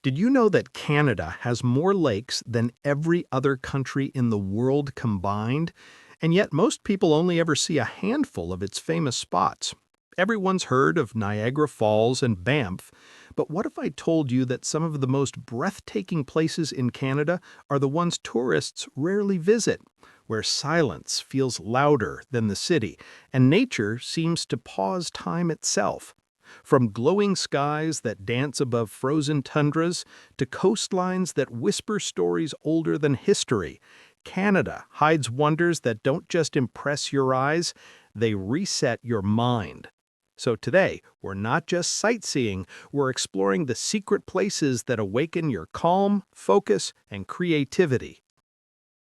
Did you know that Canada has more lakes than every other country in the world combined? And yet most people only ever see a handful of its famous spots. Everyone's heard of Niagara Falls and Banff, but what if I told you that some of the most breathtaking places in Canada are the ones tourists rarely visit, where silence feels louder than the city, and nature seems to pause time itself? From glowing skies that dance above frozen tundras to coastlines that whisper stories older than history, Canada hides wonders that don't just impress your eyes, they reset your mind. So today, we're not just sightseeing, we're exploring the secret places that awaken your calm, focus, and creativity.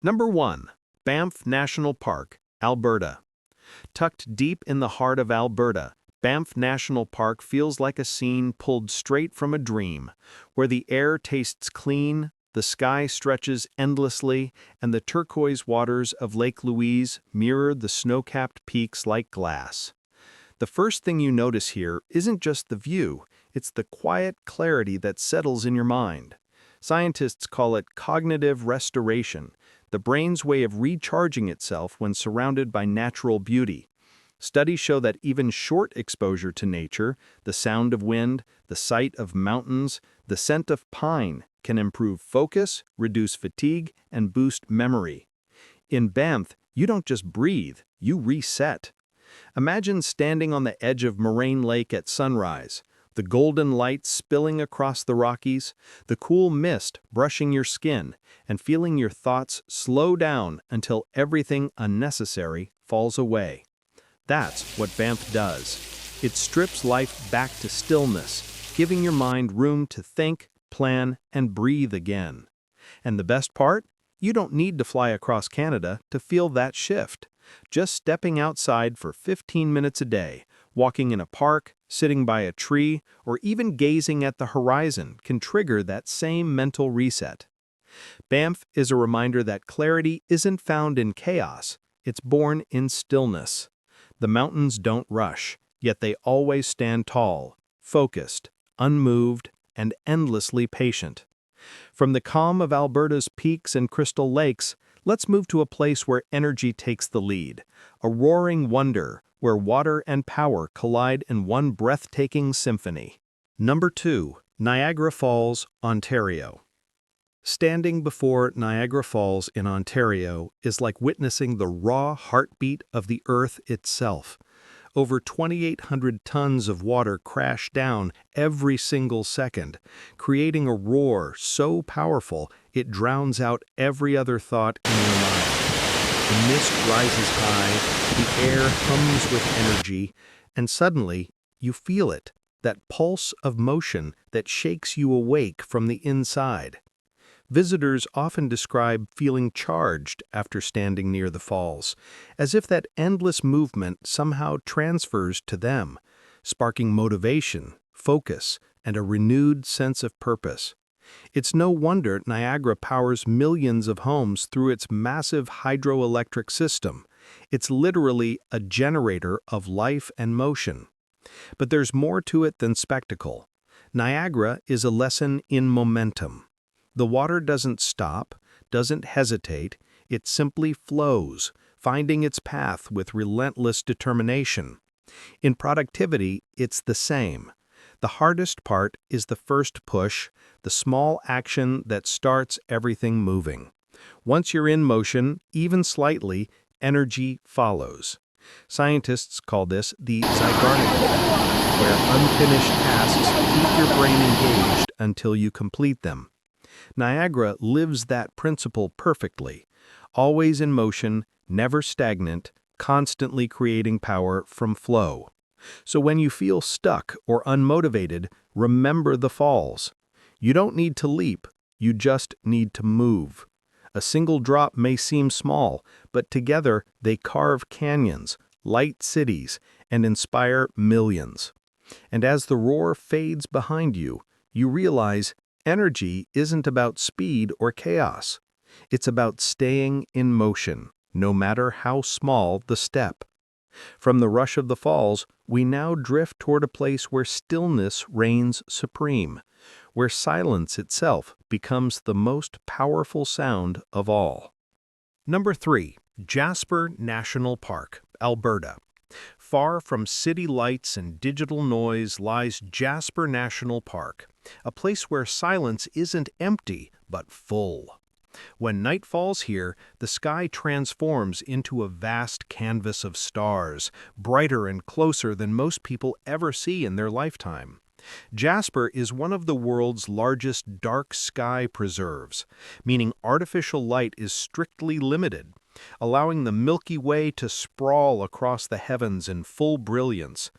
Number 1. Banff National Park, Alberta. Tucked deep in the heart of Alberta, Banff National Park feels like a scene pulled straight from a dream, where the air tastes clean, the sky stretches endlessly, and the turquoise waters of Lake Louise mirror the snow-capped peaks like glass. The first thing you notice here isn't just the view, it's the quiet clarity that settles in your mind. Scientists call it cognitive restoration, the brain's way of recharging itself when surrounded by natural beauty. Studies show that even short exposure to nature, the sound of wind, the sight of mountains, the scent of pine, can improve focus, reduce fatigue, and boost memory. In Banff, you don't just breathe, you reset. Imagine standing on the edge of Moraine Lake at sunrise, the golden light spilling across the Rockies, the cool mist brushing your skin, and feeling your thoughts slow down until everything unnecessary falls away. That's what Banff does. It strips life back to stillness, giving your mind room to think, plan, and breathe again. And the best part? You don't need to fly across Canada to feel that shift. Just stepping outside for 15 minutes a day, walking in a park, sitting by a tree, or even gazing at the horizon can trigger that same mental reset. Banff is a reminder that clarity isn't found in chaos, it's born in stillness. The mountains don't rush, yet they always stand tall, focused, unmoved, and endlessly patient. From the calm of Alberta's peaks and crystal lakes, let's move to a place where energy takes the lead, a roaring wonder where water and power collide in one breathtaking symphony. Number 2. Niagara Falls, Ontario. Standing before Niagara Falls in Ontario is like witnessing the raw heartbeat of the earth itself. Over 2,800 tons of water crash down every single second, creating a roar so powerful it drowns out every other thought in your mind. The mist rises high, the air hums with energy, and suddenly you feel it, that pulse of motion that shakes you awake from the inside. Visitors often describe feeling charged after standing near the falls, as if that endless movement somehow transfers to them, sparking motivation, focus, and a renewed sense of purpose. It's no wonder Niagara powers millions of homes through its massive hydroelectric system. It's literally a generator of life and motion. But there's more to it than spectacle. Niagara is a lesson in momentum. The water doesn't stop, doesn't hesitate, it simply flows, finding its path with relentless determination. In productivity, it's the same. The hardest part is the first push, the small action that starts everything moving. Once you're in motion, even slightly, energy follows. Scientists call this the Zeigarnik effect, where unfinished tasks keep your brain engaged until you complete them. Niagara lives that principle perfectly, always in motion, never stagnant, constantly creating power from flow. So when you feel stuck or unmotivated, remember the falls. You don't need to leap, you just need to move. A single drop may seem small, but together they carve canyons, light cities, and inspire millions. And as the roar fades behind you, you realize energy isn't about speed or chaos. It's about staying in motion, no matter how small the step. From the rush of the falls, We now drift toward a place where stillness reigns supreme, where silence itself becomes the most powerful sound of all. Number 3. Jasper National Park, Alberta. Far from city lights and digital noise lies Jasper National Park, a place where silence isn't empty but full. When night falls here, the sky transforms into a vast canvas of stars, brighter and closer than most people ever see in their lifetime. Jasper is one of the world's largest dark sky preserves, meaning artificial light is strictly limited, allowing the Milky Way to sprawl across the heavens in full brilliance.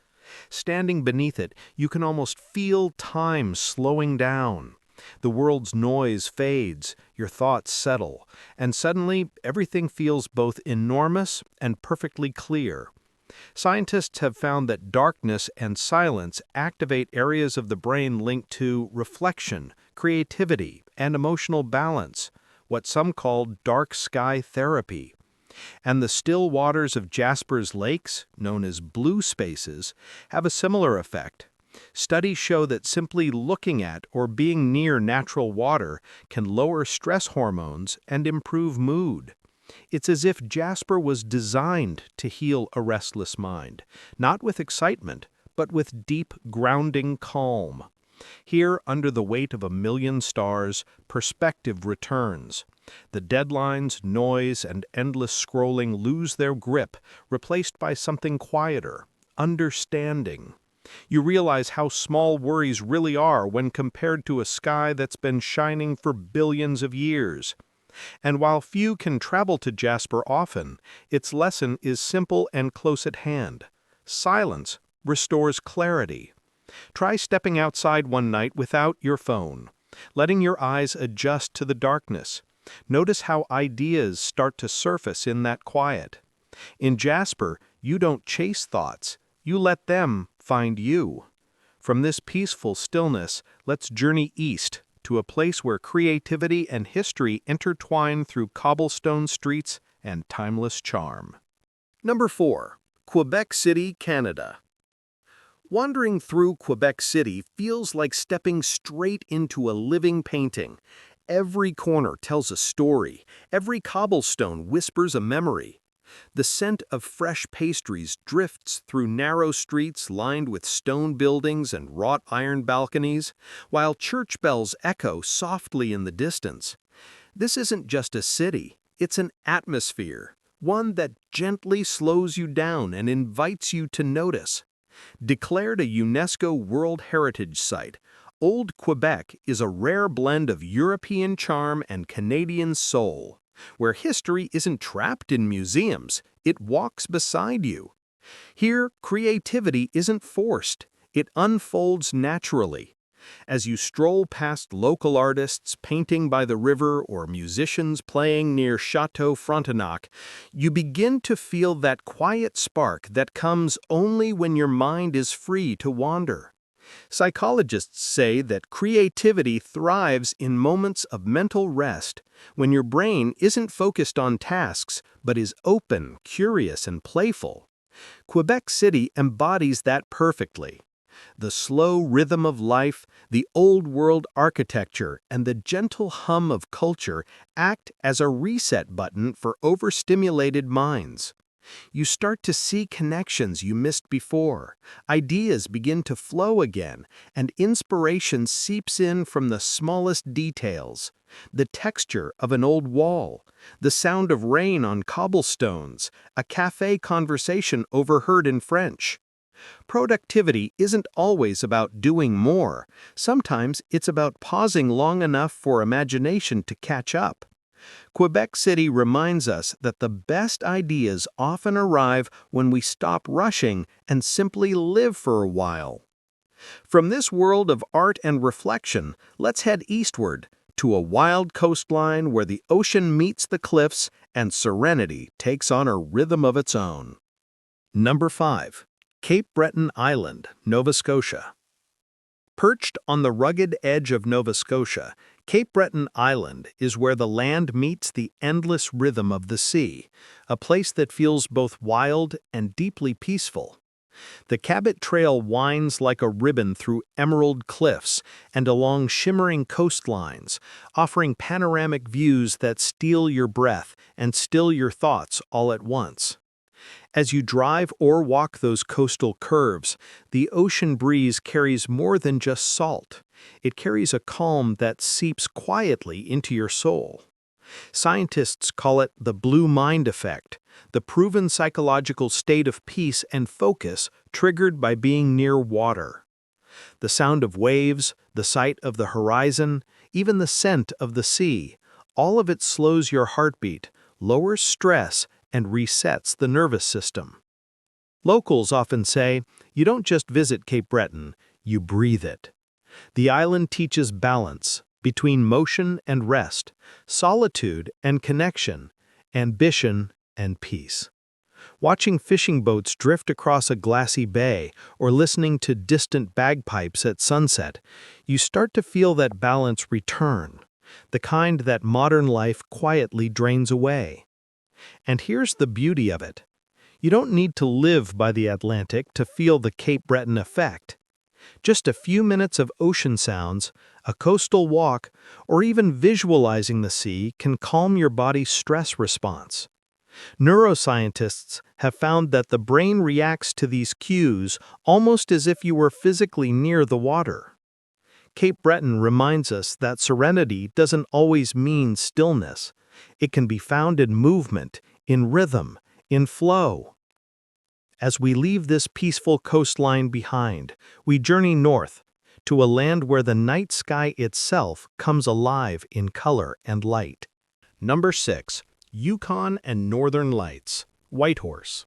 Standing beneath it, you can almost feel time slowing down. The world's noise fades, your thoughts settle, and suddenly everything feels both enormous and perfectly clear. Scientists have found that darkness and silence activate areas of the brain linked to reflection, creativity, and emotional balance, what some call dark sky therapy. And the still waters of Jasper's lakes, known as blue spaces, have a similar effect. Studies show that simply looking at or being near natural water can lower stress hormones and improve mood. It's as if Jasper was designed to heal a restless mind, not with excitement, but with deep, grounding calm. Here, under the weight of a million stars, perspective returns. The deadlines, noise, and endless scrolling lose their grip, replaced by something quieter, understanding. You realize how small worries really are when compared to a sky that's been shining for billions of years. And while few can travel to Jasper often, its lesson is simple and close at hand. Silence restores clarity. Try stepping outside one night without your phone, letting your eyes adjust to the darkness. Notice how ideas start to surface in that quiet. In Jasper, you don't chase thoughts, you let them find you. From this peaceful stillness, let's journey east to a place where creativity and history intertwine through cobblestone streets and timeless charm. Number 4. Quebec City, Canada. Wandering through Quebec City feels like stepping straight into a living painting. Every corner tells a story, every cobblestone whispers a memory. The scent of fresh pastries drifts through narrow streets lined with stone buildings and wrought iron balconies, while church bells echo softly in the distance. This isn't just a city, it's an atmosphere, one that gently slows you down and invites you to notice. Declared a UNESCO World Heritage Site, Old Quebec is a rare blend of European charm and Canadian soul, where history isn't trapped in museums, it walks beside you. Here, creativity isn't forced, it unfolds naturally. As you stroll past local artists painting by the river or musicians playing near Chateau Frontenac, you begin to feel that quiet spark that comes only when your mind is free to wander. Psychologists say that creativity thrives in moments of mental rest, when your brain isn't focused on tasks but is open, curious, and playful. Quebec City embodies that perfectly. The slow rhythm of life, the old-world architecture, and the gentle hum of culture act as a reset button for overstimulated minds. You start to see connections you missed before, ideas begin to flow again, and inspiration seeps in from the smallest details. The texture of an old wall, the sound of rain on cobblestones, a cafe conversation overheard in French. Productivity isn't always about doing more. Sometimes it's about pausing long enough for imagination to catch up. Quebec City reminds us that the best ideas often arrive when we stop rushing and simply live for a while. From this world of art and reflection, let's head eastward to a wild coastline where the ocean meets the cliffs and serenity takes on a rhythm of its own. Number 5. Cape Breton Island, Nova Scotia. Perched on the rugged edge of Nova Scotia, Cape Breton Island is where the land meets the endless rhythm of the sea, a place that feels both wild and deeply peaceful. The Cabot Trail winds like a ribbon through emerald cliffs and along shimmering coastlines, offering panoramic views that steal your breath and still your thoughts all at once. As you drive or walk those coastal curves, the ocean breeze carries more than just salt. It carries a calm that seeps quietly into your soul. Scientists call it the blue mind effect, the proven psychological state of peace and focus triggered by being near water. The sound of waves, the sight of the horizon, even the scent of the sea, all of it slows your heartbeat, lowers stress, and resets the nervous system. Locals often say, you don't just visit Cape Breton, you breathe it. The island teaches balance between motion and rest, solitude and connection, ambition and peace. Watching fishing boats drift across a glassy bay or listening to distant bagpipes at sunset, you start to feel that balance return, the kind that modern life quietly drains away. And here's the beauty of it. You don't need to live by the Atlantic to feel the Cape Breton effect. Just a few minutes of ocean sounds, a coastal walk, or even visualizing the sea can calm your body's stress response. Neuroscientists have found that the brain reacts to these cues almost as if you were physically near the water. Cape Breton reminds us that serenity doesn't always mean stillness. It can be found in movement, in rhythm, in flow. As we leave this peaceful coastline behind, we journey north to a land where the night sky itself comes alive in color and light. Number 6. Yukon and Northern Lights, Whitehorse.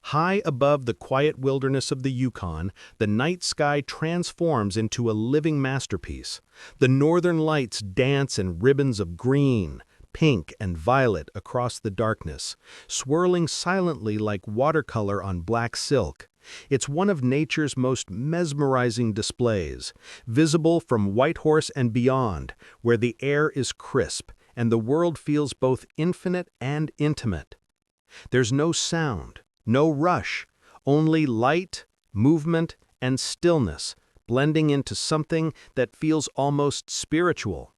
High above the quiet wilderness of the Yukon, the night sky transforms into a living masterpiece. The northern lights dance in ribbons of green, pink, and violet across the darkness, swirling silently like watercolor on black silk. It's one of nature's most mesmerizing displays, visible from Whitehorse and beyond, where the air is crisp and the world feels both infinite and intimate. There's no sound, no rush, only light, movement, and stillness, blending into something that feels almost spiritual.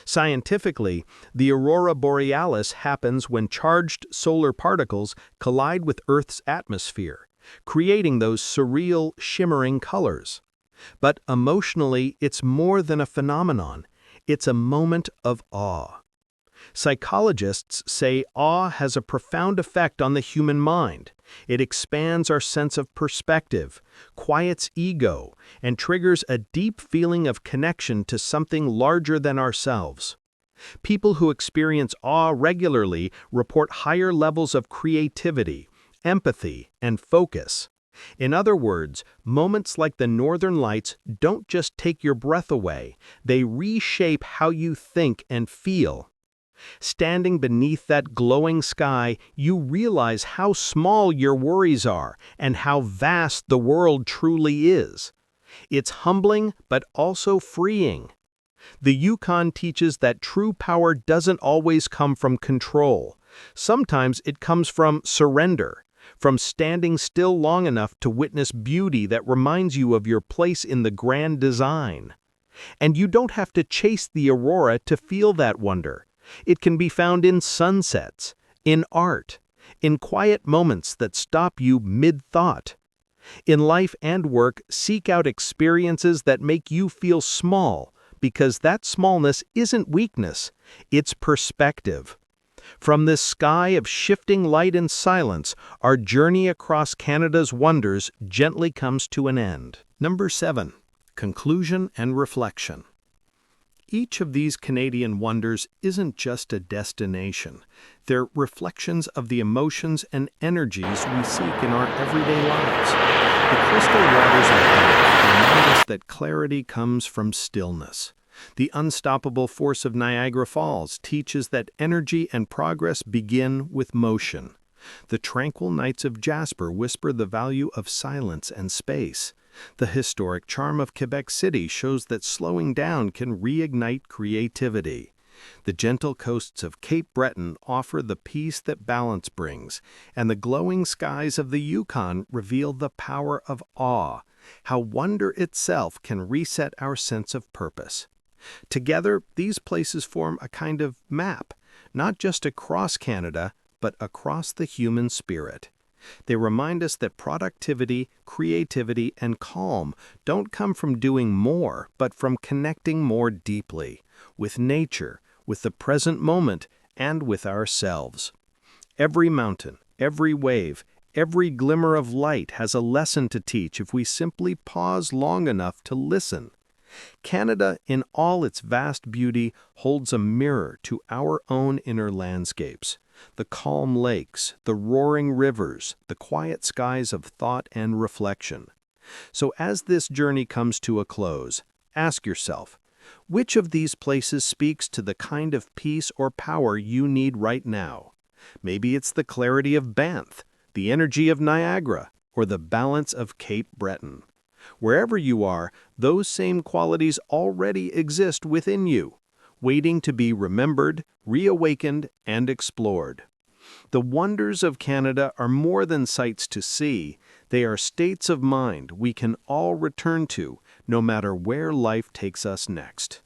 Scientifically, the aurora borealis happens when charged solar particles collide with Earth's atmosphere, creating those surreal, shimmering colors. But emotionally, it's more than a phenomenon. It's a moment of awe. Psychologists say awe has a profound effect on the human mind. It expands our sense of perspective, quiets ego, and triggers a deep feeling of connection to something larger than ourselves. People who experience awe regularly report higher levels of creativity, empathy, and focus. In other words, moments like the Northern Lights don't just take your breath away, they reshape how you think and feel. Standing beneath that glowing sky, you realize how small your worries are and how vast the world truly is. It's humbling but also freeing. The Yukon teaches that true power doesn't always come from control. Sometimes it comes from surrender, from standing still long enough to witness beauty that reminds you of your place in the grand design. And you don't have to chase the aurora to feel that wonder. It can be found in sunsets, in art, in quiet moments that stop you mid-thought. In life and work, seek out experiences that make you feel small, because that smallness isn't weakness, it's perspective. From this sky of shifting light and silence, our journey across Canada's wonders gently comes to an end. Number 7. Conclusion and reflection. Each of these Canadian wonders isn't just a destination. They're reflections of the emotions and energies we seek in our everyday lives. The crystal waters of life remind us that clarity comes from stillness. The unstoppable force of Niagara Falls teaches that energy and progress begin with motion. The tranquil nights of Jasper whisper the value of silence and space. The historic charm of Quebec City shows that slowing down can reignite creativity. The gentle coasts of Cape Breton offer the peace that balance brings, and the glowing skies of the Yukon reveal the power of awe, how wonder itself can reset our sense of purpose. Together, these places form a kind of map, not just across Canada, but across the human spirit. They remind us that productivity, creativity, and calm don't come from doing more, but from connecting more deeply, with nature, with the present moment, and with ourselves. Every mountain, every wave, every glimmer of light has a lesson to teach if we simply pause long enough to listen. Canada, in all its vast beauty, holds a mirror to our own inner landscapes. The calm lakes, the roaring rivers, the quiet skies of thought and reflection. So as this journey comes to a close, ask yourself, which of these places speaks to the kind of peace or power you need right now? Maybe it's the clarity of Banff, the energy of Niagara, or the balance of Cape Breton. Wherever you are, those same qualities already exist within you, waiting to be remembered, reawakened, and explored. The wonders of Canada are more than sights to see. They are states of mind we can all return to, no matter where life takes us next.